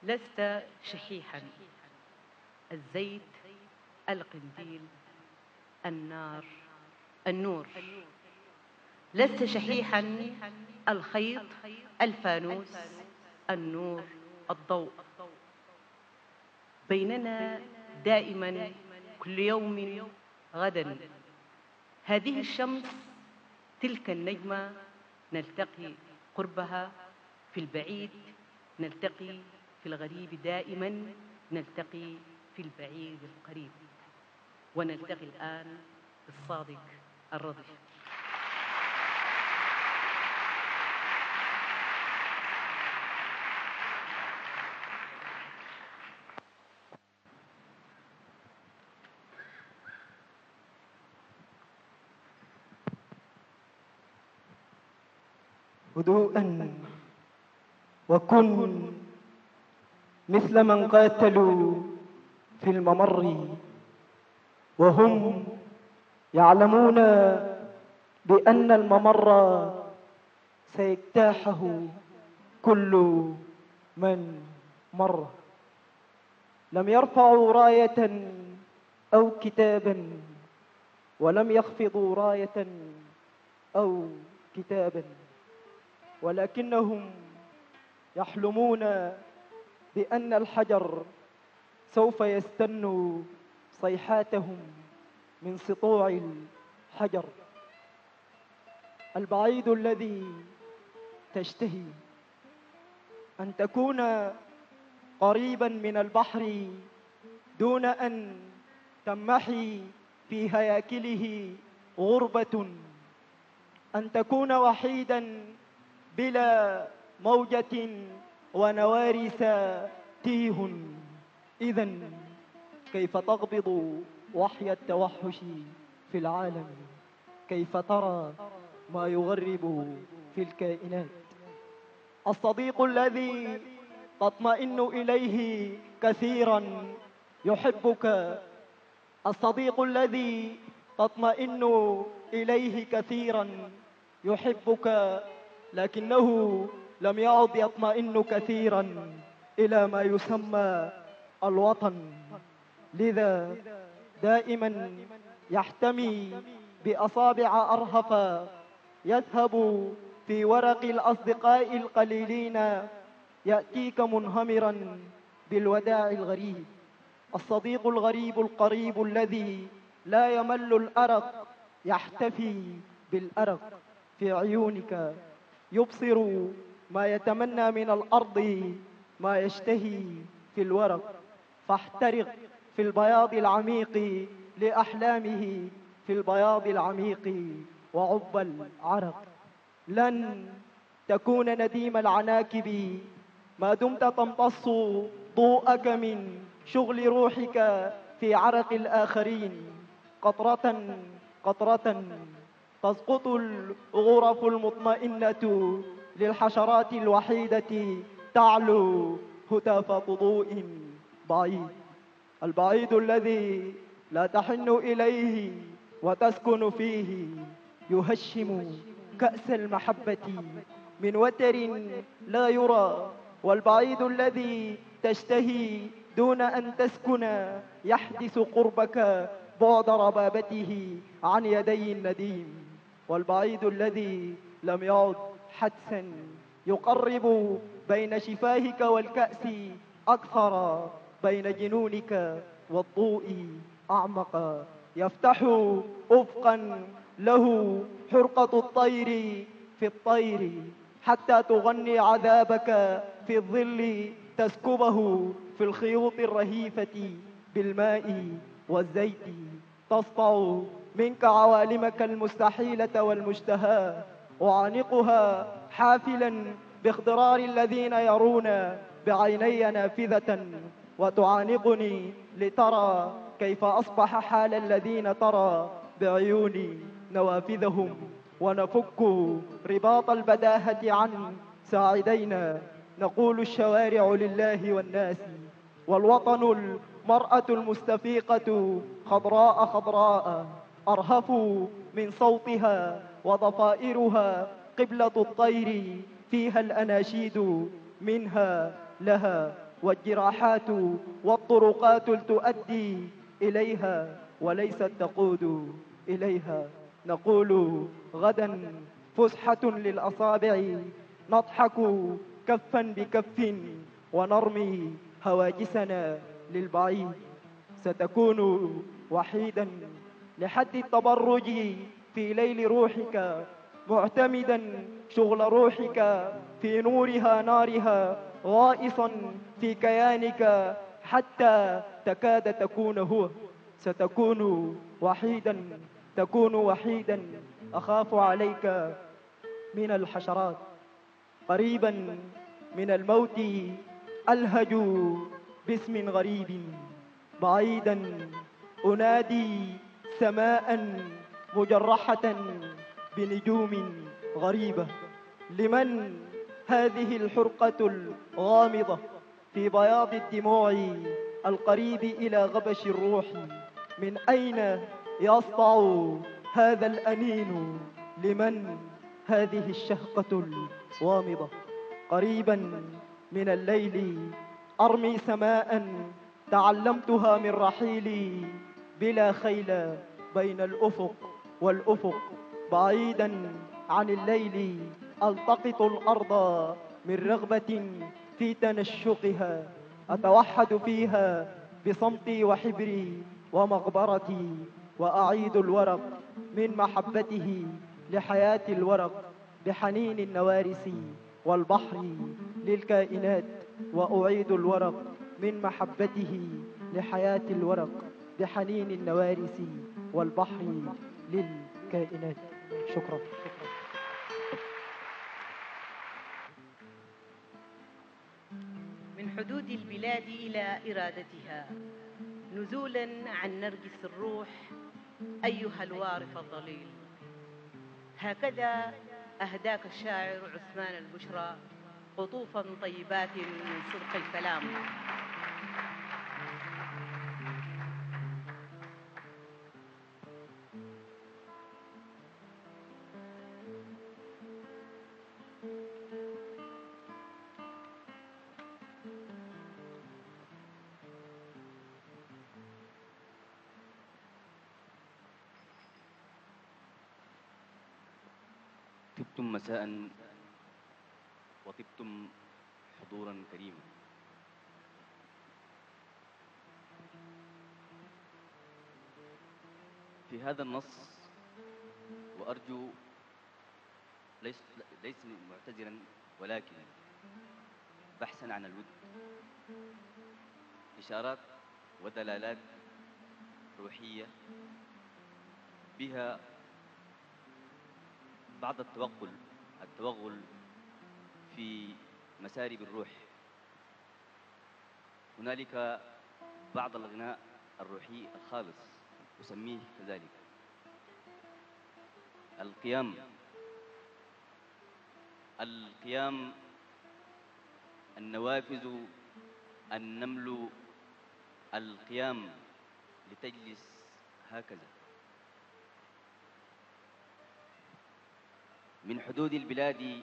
لست شحيحا. الزيت، القنديل، النار، النور. لست شحيحا. الخيط، الفانوس، النور، الضوء. بيننا دائما، كل يوم غدا. هذه الشمس، تلك النجمة، نلتقي قربها. في البعيد نلتقي، في الغريب دائما نلتقي، في البعيد القريب. ونلتقي الآن بالصادق الرضي. هدوءا، وكن مثل من قاتلوا في الممر، وهم يعلمون بأن الممر سيجتاحه كل من مر. لم يرفعوا راية أو كتابا، ولم يخفضوا راية أو كتابا، ولكنهم يحلمون بأن الحجر سوف يستن صيحاتهم من سطوع الحجر. البعيد الذي تشتهي أن تكون قريبا من البحر دون أن تمحي في هياكله غربة، أن تكون وحيدا بلا موجة ونوارس تيه. إذن كيف تقبض وحي التوحش في العالم؟ كيف ترى ما يغرب في الكائنات؟ الصديق الذي تطمئن إليه كثيرا يحبك. الصديق الذي تطمئن إليه كثيرا يحبك، لكنه لم يعد يطمئن كثيرا إلى ما يسمى الوطن. لذا دائما يحتمي بأصابع أرهفة، يذهب في ورق الأصدقاء القليلين، يأتيك منهمرا بالوداع الغريب. الصديق الغريب القريب الذي لا يمل الأرق، يحتفي بالأرق في عيونك، يبصر ما يتمنى من الأرض، ما يشتهي في الورق. فاحترق في البياض العميق لأحلامه، في البياض العميق وعب العرق. لن تكون نديم العناكب ما دمت تمتص ضوءك من شغل روحك في عرق الآخرين. قطرة قطرة تسقط الغرف المطمئنة للحشرات الوحيدة، تعلو هتاف ضوء بعيد. البعيد الذي لا تحن إليه وتسكن فيه، يهشم كأس المحبة من وتر لا يرى. والبعيد الذي تشتهي دون أن تسكن، يحدث قربك بعد ربابته عن يدي النديم. والبعيد الذي لم يعد حدسا، يقرب بين شفاهك والكأس أكثر، بين جنونك والضوء أعمق. يفتح أفقا له حرقة الطير في الطير، حتى تغني عذابك في الظل، تسكبه في الخيوط الرهيفة بالماء والزيت. تصفع منك عوالمك المستحيلة والمشتهاة، أعانقها حافلا باخضرار الذين يرون بعيني نافذة، وتعانقني لترى كيف أصبح حال الذين ترى بعيوني نوافذهم. ونفك رباط البداهة عن ساعدينا، نقول الشوارع لله والناس، والوطن المرأة المستفيقة خضراء خضراء، أرهف من صوتها وضفائرها قبلة الطير، فيها الأناشيد منها لها والجراحات والطرقات تؤدي إليها وليست تقود إليها. نقول غدا فسحة للأصابع، نضحك كفا بكف ونرمي هواجسنا للبعيد. ستكون وحيدا لحد التبرج في ليل روحك، معتمدا شغل روحك في نورها نارها، غائصا في كيانك حتى تكاد تكون هو. ستكون وحيدا، تكون وحيدا. أخاف عليك من الحشرات، قريبا من الموت ألهج باسم غريب، بعيدا أنادي سماء مجرحة بنجوم غريبة. لمن هذه الحرقة الغامضة في بياض الدموع القريب إلى غبش الروح؟ من أين يسطع هذا الأنين؟ لمن هذه الشهقة الغامضة؟ قريبا من الليل أرمي سماء تعلمتها من رحيلي، بلا خيل بين الأفق والأفق، بعيدا عن الليل ألتقط الأرض من رغبة في تنشقها، أتوحد فيها بصمتي وحبري ومغبرتي، وأعيد الورق من محبته لحياة الورق بحنين النوارس والبحر للكائنات، وأعيد الورق من محبته لحياة الورق بحنين النوارس والبحر للكائنات. شكرا. من حدود البلاد إلى إرادتها، نزولا عن نرجس الروح أيها الوارث الضليل. هكذا أهداك الشاعر عثمان البشرى قطوفا طيبات من صدق الكلام. طبتم مساء وطبتم حضورا كريما. في هذا النص، وأرجو ليس معتذرا ولكن بحثا عن الود، إشارات ودلالات روحية بها بعض التوغل في مسارب الروح. هنالك بعض الغناء الروحي الخالص أسميه كذلك. القيام، النوافذ، النمل، القيام لتجلس هكذا. من حدود البلاد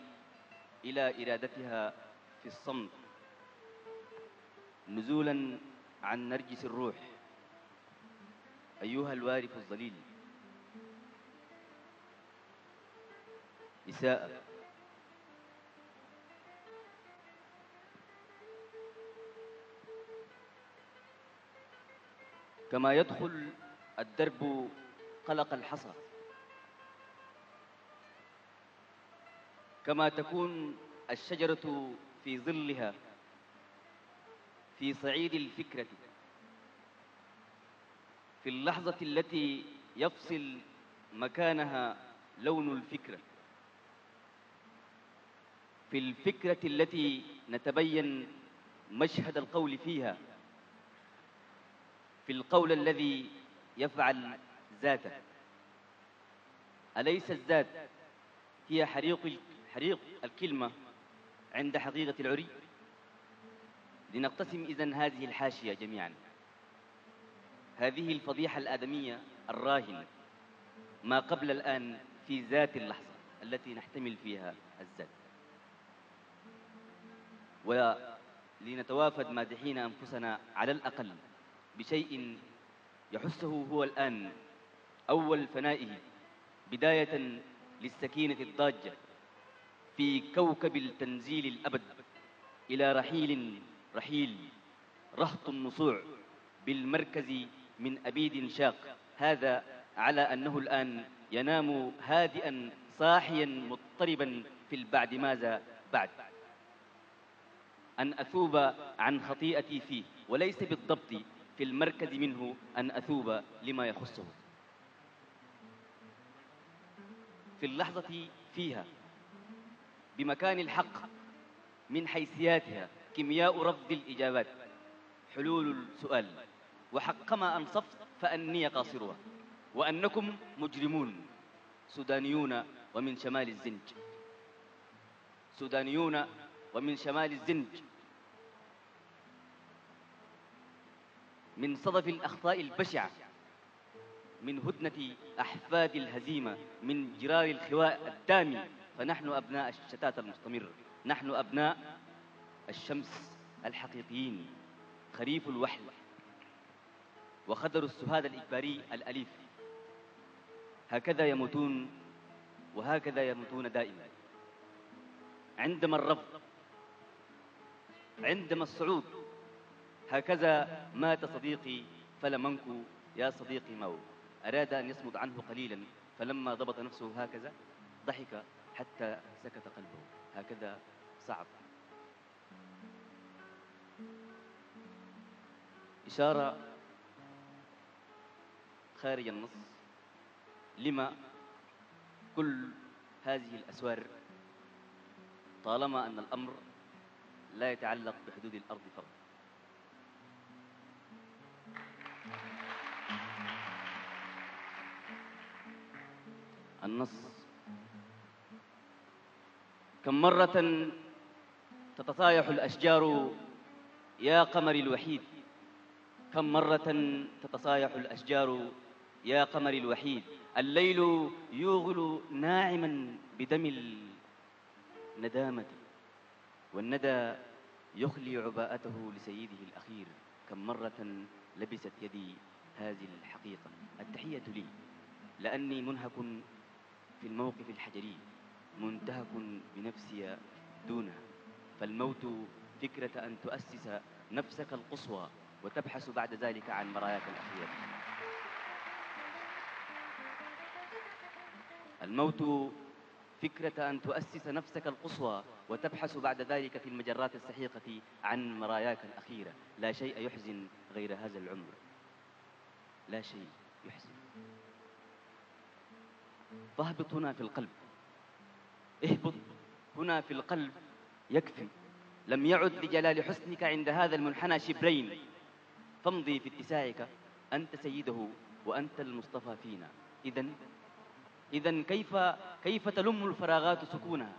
إلى إرادتها في الصمت، نزولا عن نرجس الروح أيها الوارث الظليل. إساءة، كما يدخل الدرب قلق الحصى، كما تكون الشجرة في ظلها في صعيد الفكرة، في اللحظة التي يفصل مكانها لون الفكرة، في الفكرة التي نتبين مشهد القول فيها، في القول الذي يفعل ذاته. أليس الذات هي حريق الكلمة عند حقيقة العري؟ لنقتسم إذن هذه الحاشية جميعا، هذه الفضيحة الآدمية الراهنة ما قبل الآن في ذات اللحظة التي نحتمل فيها الذات. لنتوافد مادحين أنفسنا على الأقل بشيء يحسه هو الآن أول فنائه، بداية للسكينة الضاجة في كوكب التنزيل الأبد، إلى رحيل رهط النصوع بالمركز من أبيد شاق، هذا على أنه الآن ينام هادئا صاحيا مضطربا في البعد ماذا بعد، أن أثوب عن خطيئتي فيه، وليس بالضبط في المركز منه أن أثوب لما يخصه. في اللحظة فيها بمكان الحق من حيثياتها كيمياء رفض الإجابات، حلول السؤال، وحقما أنصفت فأني قاصرها، وأنكم مجرمون سودانيون ومن شمال الزنج، سودانيون ومن شمال الزنج، من صدف الأخطاء البشعة، من هدنة أحفاد الهزيمة، من جرار الخواء الدامي، فنحن أبناء الشتات المستمر، نحن أبناء الشمس الحقيقيين، خريف الوحل وخدر السهاد الإجباري الأليف. هكذا يموتون وهكذا يموتون دائما. عندما الرفض، عندما الصعود، هكذا مات صديقي فلمنكو يا صديقي مو. أراد أن يصمد عنه قليلا، فلما ضبط نفسه هكذا ضحك حتى سكت قلبه. هكذا صعب. إشارة خارج النص لما كل هذه الأسوار، طالما أن الأمر لا يتعلق بحدود الأرض فقط. النص: كم مرة تتصايح الأشجار يا قمر الوحيد، كم مرة تتصايح الأشجار يا قمر الوحيد، الليل يوغل ناعما بدم الندامة، والندى يخلي عباءته لسيده الأخير. كم مرة لبست يدي هذه الحقيقة. التحية لي لأني منهك في الموقف الحجري، منتهك بنفسي دونها. فالموت فكرة أن تؤسس نفسك القصوى وتبحث بعد ذلك عن مراياك الأخيرة. الموت فكرة أن تؤسس نفسك القصوى وتبحث بعد ذلك في المجرات السحيقة عن مراياك الأخيرة. لا شيء يحزن غير هذا العمر، لا شيء يحزن. فاهبط هنا في القلب، اهبط هنا في القلب، يكفي. لم يعد لجلال حسنك عند هذا المنحنى شبرين، فامضي في اتساعك، أنت سيده وأنت المصطفى فينا. إذن كيف تلم الفراغات سكونها؟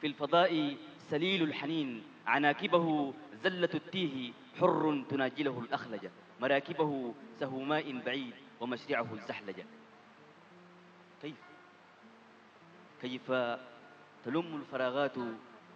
في الفضاء سليل الحنين، عناكبه زلة التيه، حر تناجله الأخلجة، مراكبه سهماء بعيد ومشرعه الزحلجة. كيف تلم الفراغات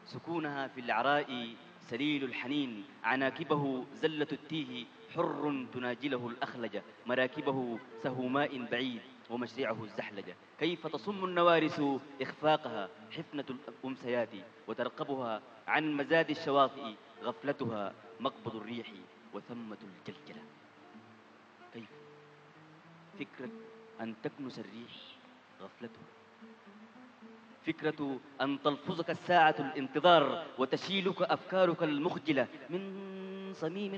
سكونها في العراء سليل الحنين، عناكبه زلة التيه، حر تناجله الأخلجة، مراكبه سهماء بعيد ومشرعه الزحلجة. كيف تصم النوارس إخفاقها حفنة الأمسيات، وترقبها عن مزاد الشواطئ غفلتها مقبض الريح وثمة الجلجلة. كيف فكرة أن تكنس الريح غفلتها، فكرة أن تلفظك الساعة الانتظار وتشيلك أفكارك المخجلة من صميم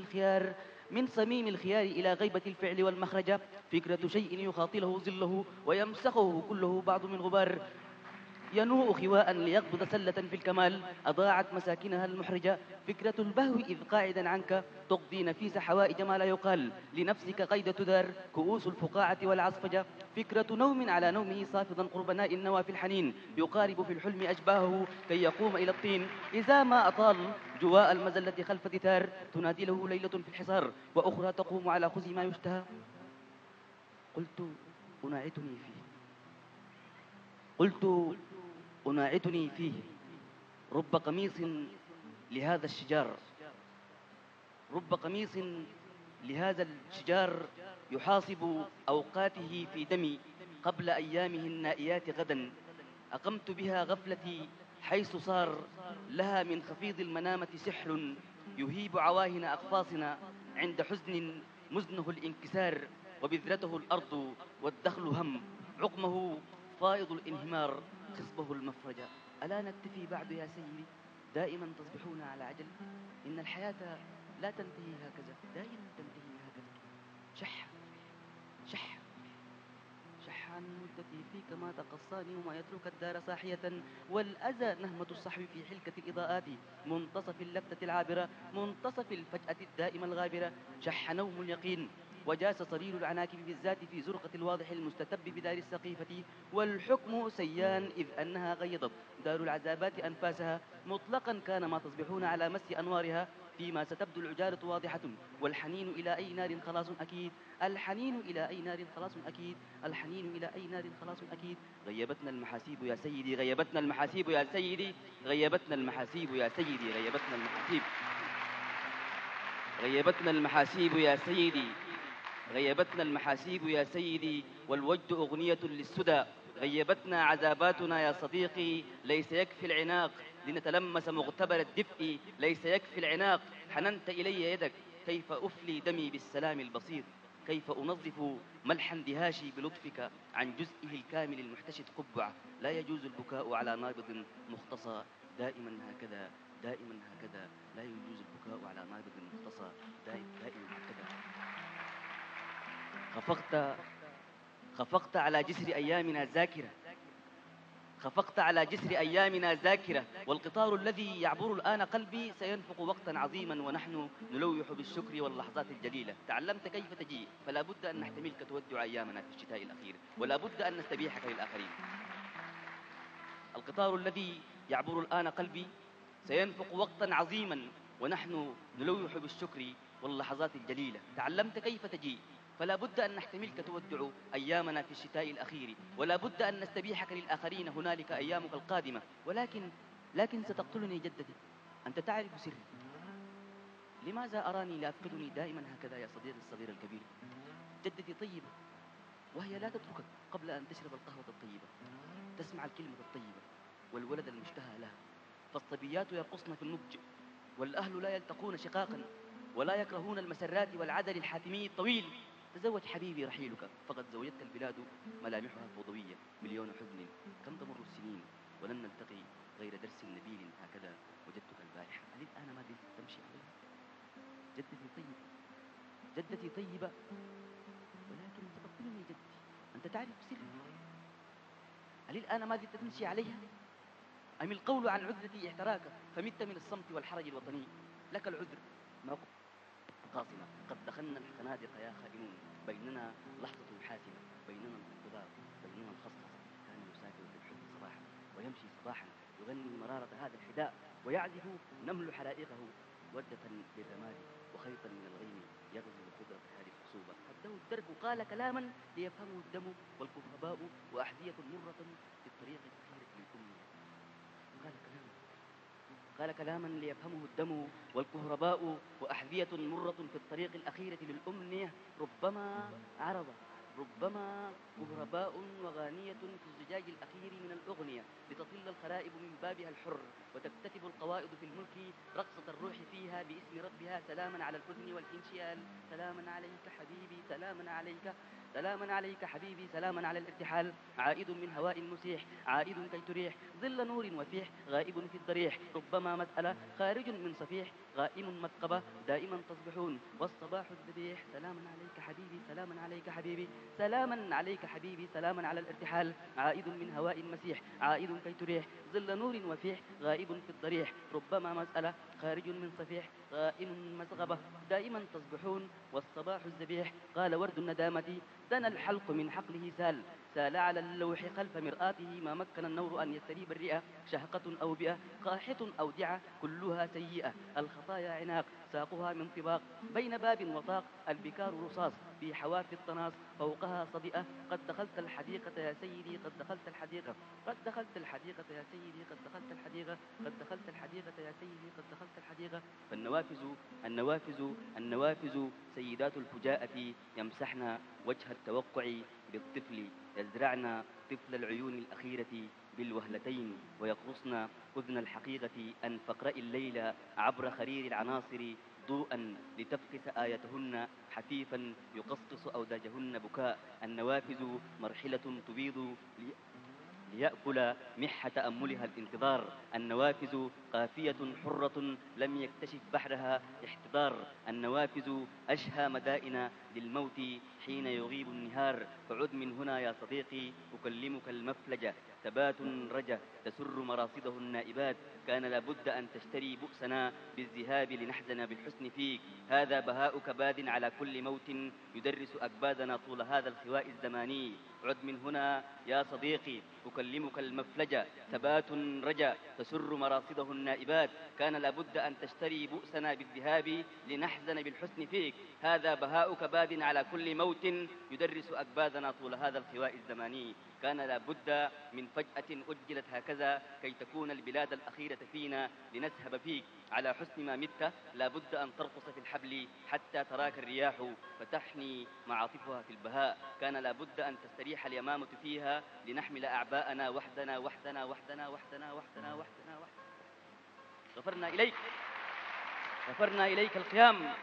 الخيار إلى غيبة الفعل والمخرج، فكرة شيء يخاطله ظله ويمسخه كله بعض من غبار، ينوء خواء ليقبض سلة في الكمال أضاعت مساكنها المحرجة، فكرة البهو إذ قاعدا عنك تقضي نفيس حوائج ما لا يقال، لنفسك قيد تدار كؤوس الفقاعة والعصفجة، فكرة نوم على نومه صافدا قرب ناء النوى في الحنين، يقارب في الحلم أشباهه كي يقوم إلى الطين، إذا ما أطال جواء المزلة خلف دثار تنادي له ليلة في الحصار، وأخرى تقوم على خزي ما يشتهى. قلت أناعتني فيه رب قميص لهذا الشجار رب قميص لهذا الشجار يحاصب أوقاته في دمي قبل أيامه النائيات غدا. أقمت بها غفلتي حيث صار لها من خفيض المنامة سحر يهيب عواهن أقفاصنا عند حزن مزنه الانكسار، وبذرته الأرض والدخل هم، عقمه فائض الانهمار، خصبه المفرج. ألا نكتفي بعد يا سيدي؟ دائما تصبحون على عجل. إن الحياة لا تنتهي هكذا، دائما تنتهي هكذا. شح شح شح عن مدتي فيك ما تقصاني، وما يترك الدار صاحية، والأذى نهمة الصحو في حلكة الإضاءات، منتصف اللفتة العابرة، منتصف الفجأة الدائمة الغابرة. شح نوم اليقين، وجاس صرير العناكب بالذات في زرقة الواضح المستتب بدار السقيفة، والحكم سيان إذ أنها غيضت دار العذابات أنفاسها. مطلقا كان ما تصبحون على مس أنوارها، فيما ستبدو العجالة واضحة، والحنين إلى أي نار خلاص أكيد، الحنين إلى أي نار خلاص أكيد، الحنين إلى أي نار خلاص أكيد. غيبتنا المحاسيب يا سيدي، غيبتنا المحاسيب يا سيدي، غيبتنا المحاسيب يا سيدي، غيبتنا المحاسيب، غيبتنا المحاسيب يا سيدي، غيبتنا المحاسيب يا سيدي، والوجد أغنية للسدى. غيبتنا عذاباتنا يا صديقي، ليس يكفي العناق لنتلمس مغتبر الدفء، ليس يكفي العناق. حننت إلي يدك، كيف أفلي دمي بالسلام البسيط، كيف أنظف ملح اندهاشي بلطفك عن جزئه الكامل المحتشد قبعة. لا يجوز البكاء على نابض مختصى، دائما هكذا، دائما هكذا. لا يجوز البكاء على نابض مختصى، دائما هكذا. خفقت على جسر أيامنا ذاكرة، خفقت على جسر أيامنا ذاكرة، والقطار الذي يعبر الآن قلبي سينفق وقتا عظيما ونحن نلوح بالشكر واللحظات الجليلة. تعلمت كيف تجيء، فلا بد أن نحتملك تودع أيامنا في الشتاء الأخير، ولا بد أن نستبيحك للآخرين. القطار الذي يعبر الآن قلبي سينفق وقتا عظيما ونحن نلوح بالشكر واللحظات الجليلة. تعلمت كيف تجيء، فلا بد أن نحتملك تودع أيامنا في الشتاء الأخير، ولا بد أن نستبيحك للآخرين هنالك أيامك القادمة. لكن ستقتلني جدتي. أنت تعرف سري. لماذا أراني لا أفقدني دائما هكذا يا صديقي الصغير الكبير؟ جدتي طيبة، وهي لا تتركك قبل أن تشرب القهوة الطيبة، تسمع الكلمة الطيبة والولد المشتهى لها. فالصبيات يرقصن في النضج، والأهل لا يلتقون شقاقا، ولا يكرهون المسرات والعدل الحاتمي الطويل. تزوج حبيبي رحيلك، فقد زوجتك البلاد ملامحها فوضوية، مليون حزن. كم تمر السنين ولن نلتقي غير درس نبيل هكذا وجدتك البارحة. هل الآن ما زلت تمشي عليها؟ جدتي طيبة، جدتي طيبة، ولكن ستقتلني جدتي. أنت تعرف سري. هل الآن ما زلت تمشي عليها؟ أم القول عن عذرتي احتراك، فمت من الصمت والحرج الوطني؟ لك العذر، ما قاصمة. قد دخلنا الخنادق يا خائنون، بيننا لحظة حاسمة، بيننا الانتظار، بيننا الخصخصة. كان يسافر في الحب صباحا، ويمشي صباحا يغني مرارة هذا الحداء، ويعزف نمل حرائقه وردة للرماد وخيطا من الغيم يغزو خضرة هذه الخصوبة. حده الدرب قال كلاما ليفهمه الدم والكهرباء، وأحذية مرة في الطريق الأخيرة للأمة. قال كلاما ليفهمه الدم والكهرباء، وأحذية مرة في الطريق الأخيرة للأمنية. ربما عرض، ربما كهرباء وغانية في الزجاج الأخير من الأغنية، لتطل الخرائب من بابها الحر، وتكتتب القوائد في الملك رقصة الروح فيها باسم ربها. سلاما على الحزن والانشيال، سلاما عليك حبيبي، سلاما عليك، سلاما عليك حبيبي، سلاما على الارتحال. عائد من هواء مسيح، عائد كي تريح ظل نور وفيح، غائب في الضريح. ربما مسألة خارج من صفيح، غائم مثقبة دائما تصبحون، والصباح الذبيح. سلاما عليك حبيبي، سلاما عليك حبيبي، سلاما عليك حبيبي، سلاما على الارتحال. عائد من هواء مسيح، عائد كي تريح ظل نور وفيح، غائب في الضريح. ربما مسألة خارج من صفيح، غائم مسغبة دائما تصبحون، والصباح الذبيح. قال ورد الندامة دنا الحلق من حقله سال، سال على اللوح خلف مرآته، ما مكن النور أن يستريب الرئة. شهقة أو بئة، قاحة أو دعة، كلها سيئة. الخطايا عناق، ساقها من طباق، بين باب وطاق. البكار رصاص في حواف الطناس، فوقها صدئة. قد دخلت الحديقة يا سيدي، قد دخلت الحديقة، قد دخلت الحديقة يا سيدي، قد دخلت الحديقة، قد دخلت الحديقة يا سيدي، قد دخلت وصلت الحديقة فالنوافذ سيدات الفجاءة يمسحن وجه التوقع بالطفل، يزرعن طفل العيون الأخيرة بالوهلتين، ويقرصن أذن الحقيقة أن فقرأ الليل عبر خرير العناصر ضوءا لتفقس آيتهن حفيفا يقصقص أوداجهن بكاء. النوافذ مرحلة تبيض ليأكل مح تأملها الانتظار. النوافذ قافية حرة لم يكتشف بحرها احتضار. النوافذ أشهى مدائن للموت حين يغيب النهار. فعد من هنا يا صديقي أكلمك المفلجة، ثبات رجا تسر مراصده النائبات. كان لابد أن تشتري بؤسنا بالذهاب لنحزن بالحسن فيك. هذا بهاؤك باد على كل موت يدرس أكبادنا طول هذا الخواء الزماني. عد من هنا يا صديقي أكلمك المفلجة، ثبات رجا تسر مراصده النائبات. كان لابد أن تشتري بؤسنا بالذهاب لنحزن بالحسن فيك. هذا بهاؤك باد على كل موت يدرس أكبادنا طول هذا الخواء الزماني. كان لابد من فجأة أجلت هكذا كي تكون البلاد الأخيرة فينا لنذهب فيك. على حسن ما مت لابد أن ترقص في الحبل حتى تراك الرياح فتحني معاطفها في البهاء. كان لابد أن تستريح اليمامة فيها لنحمل أعباءنا وحدنا وحدنا وحدنا وحدنا وحدنا وحدنا وحدنا. غفرنا إليك القيام،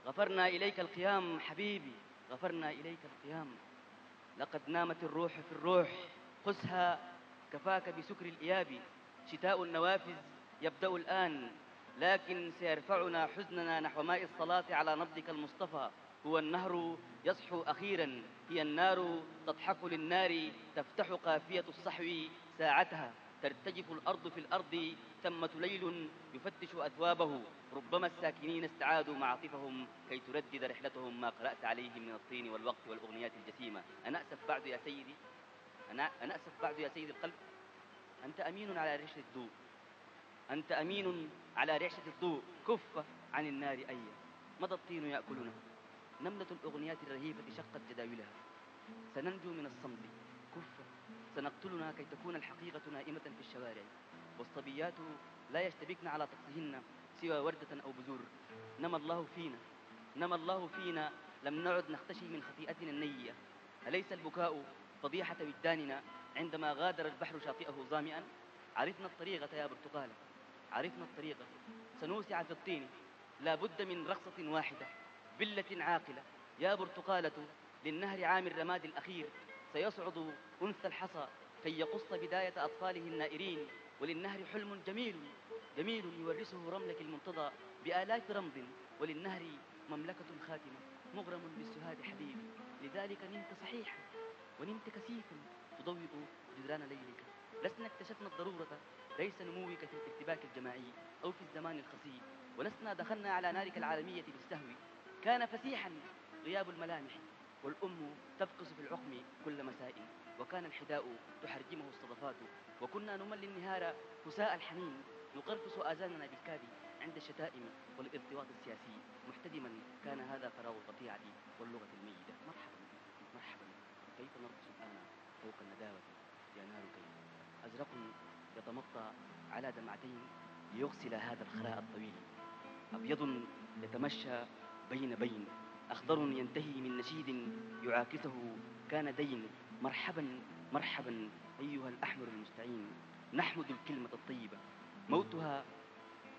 غفرنا إليك القيام حبيبي، غفرنا إليك القيام. لقد نامت الروح في الروح، خذها كفاك بسكر الإياب. شتاء النوافذ يبدأ الآن، لكن سيرفعنا حزننا نحو ماء الصلاة على نبضك المصطفى. هو النهر يصحو أخيرا، هي النار تضحك للنار، تفتح قافية الصحو ساعتها. ترتجف الأرض في الأرض، ثمة ليل يفتش أثوابه. ربما الساكنين استعادوا معاطفهم كي تردد رحلتهم ما قرأت عليهم من الطين والوقت والأغنيات الجسيمة. أنا أسف بعد يا سيدي، أنا أسف بعد يا سيدي القلب. أنت أمين على ريشة الضوء، أنت أمين على ريشة الضوء. كف عن النار أيا، مضى الطين يأكلنا. نملة الأغنيات الرهيبة شقت جداولها. سننجو من الصمت، كف. سنقتلنا كي تكون الحقيقة نائمة في الشوارع، والصبيات لا يشتبكن على طقسهن سوى وردة أو بذور. نمى الله فينا، نمى الله فينا، لم نعد نختشي من خطيئتنا النيئة. أليس البكاء فضيحة وجداننا عندما غادر البحر شاطئه ظامئا؟ عرفنا الطريقة يا برتقالة، عرفنا الطريقة. سنوسع في الطين، لا بد من رقصة واحدة، بلة عاقلة يا برتقالة. للنهر عام الرماد الأخير سيصعد أنثى الحصى كي يقص بداية أطفاله النائرين. وللنهر حلم جميل جميل يورثه رملك المنتضى بآلاف رمض. وللنهر مملكة خاتمة مغرم بالسهاد حبيبي. لذلك نمت صحيحا ونمت كثيفا تضوء جدران ليلك. لسنا اكتشفنا الضرورة، ليس نموك في الارتباك الجماعي أو في الزمان القصير، ولسنا دخلنا على نارك العالمية بالسهو. كان فسيحا غياب الملامح، والأم تفقس في العقم كل مساء، وكان الحداء تحرجمه الصدفات، وكنا نملي النهار كساء الحنين، نقرفص آذاننا بالكاد عند الشتائم والارتواط السياسي. محتدما كان هذا فراغ القطيعة واللغة الميتة. مرحبا مرحبا، كيف نرقص الآن فوق النداوة يا نار كيف. أزرق يتمطى على دمعتين ليغسل هذا الخراء الطويل، أبيض يتمشى بين أخضر ينتهي من نشيد يعاكسه كان دين. مرحبا مرحبا أيها الأحمر المستعين، نحمد الكلمة الطيبة، موتها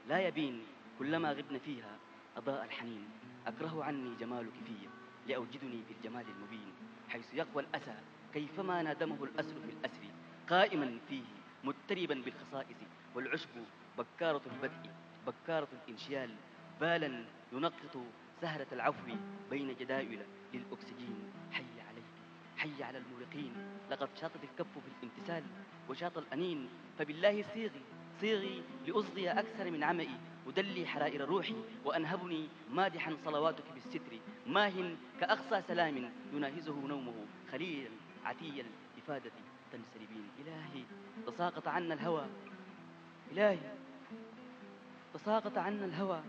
لا يبين، كلما غبن فيها أضاء الحنين. أكره عني جمالك فيا لأوجدني في الجمال المبين، حيث يقوى الأسى كيفما نادمه الأسر في الأسر، قائما فيه مضطربا بالخصائص. والعشب بكارة البدء بكارة الإنشيال، بالا ينقط سهرة العفو بين جداول للأكسجين. حي عليك، حي على المورقين، لقد شاطت الكف في الامتثال وشاط الأنين. فبالله صيغي لأصغي أكثر من عمئي، أدلي حرائر روحي وأنهبني مادحا صلواتك بالستر. ماه كأقصى سلام يناهزه نومه، خليلا عتي الإفادة تنسربين. إلهي تساقط عنا الهوى، إلهي تساقط عنا الهوى،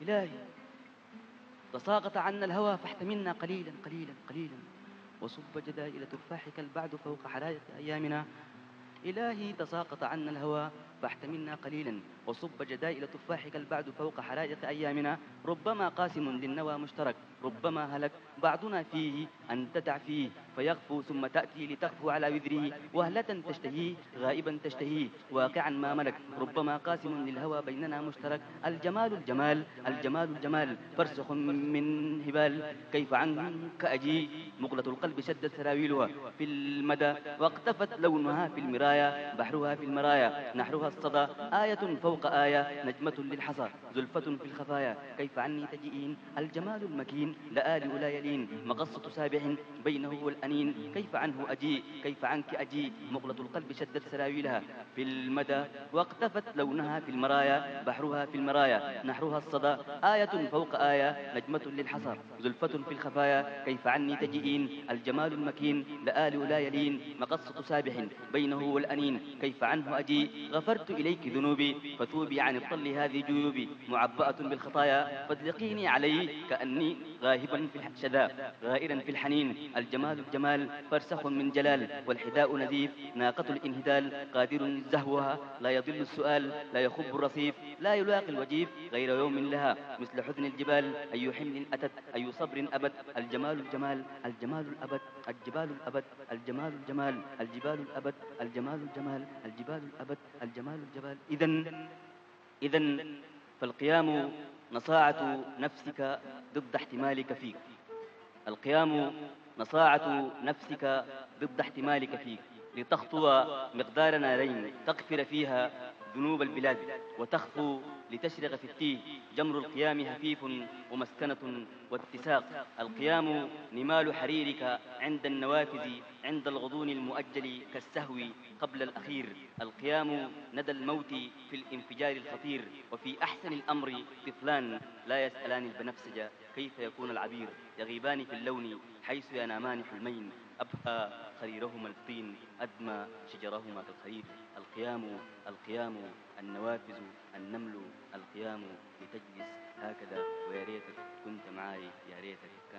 إلهي تساقط عنا الهوى، فاحتملنا قليلا قليلا قليلا، وصب جدائل تفاحك البعد فوق حرائق أيامنا. إلهي تساقط عنا الهوى، فاحتملنا قليلا وصب جدائل تفاحك البعد فوق حرائق أيامنا. ربما قاسم للنوى مشترك، ربما هلك بعضنا فيه أن تدع فيه فيغفو ثم تأتي لتغفو على وذره. وهلة تشتهيه غائبا تشتهيه واقعا ما ملك. ربما قاسم للهوى بيننا مشترك. الجمال الجمال الجمال الجمال فرسخ من هبال. كيف عنك أجي مقلة القلب شدت سراويلها في المدى واقتفت لونها في المرايا. بحرها في المرايا نحرها الصدى. آية فوق آية نجمة للحصى زلفة في الخفايا. كيف عني تجئين الجمال المكين لآل أولى يلين. مقصة سابح بينه والأنين. كيف عنه أجي كيف عنك أجي مقلة القلب شدت سراويلها في المدى واقتفت لونها في المرايا. بحرها في المرايا نحرها الصدى. آية فوق آية نجمة للحصى زلفة في الخفايا. كيف عني تجئين الجمال المكين لآل أولى يلين. مقصة سابح بينه والأنين. كيف عنه أجي غفرت إليك ذنوبي فتوبي عن الطل هذه جيوبي. معبأة بالخطايا فاطلقيني عليه كأني غاهبا في الشذا غائرا في الحنين. الجمال الجمال فرسخ من جلال والحداء نزيف ناقة الانهدال. قادر زهوها لا يضل السؤال لا يخب الرصيف لا يلاقي الوجيف غير يوم لها مثل حزن الجبال. أي حمل أتت أي صبر أبد. الجمال الجمال الجمال الأبد الجبال الأبد الجمال الجمال الجبال الأبد الجمال الجمال الجبال الأبد الجمال الجبال. إذن فالقيام نصاعة نفسك ضد احتمالك فيك. القيام نصاعة نفسك ضد احتمالك فيك لتخطو مقدار نارين تغفر فيها ذنوب البلاد وتخفو لتشرق في التيه. جمر القيام هفيف ومسكنة واتساق. القيام نمال حريرك عند النوافذ عند الغضون المؤجل كالسهو قبل الأخير. القيام ندى الموت في الانفجار الخطير. وفي أحسن الأمر طفلان لا يسألان البنفسج كيف يكون العبير. يغيبان في اللون حيث ينامان حلمين. أبهى خريرهما الطين أدمى شجرهما كالخريف. القيام النوافذ النمل. القيام لتجلس هكذا ويا ريتك كنت معي يا ريتك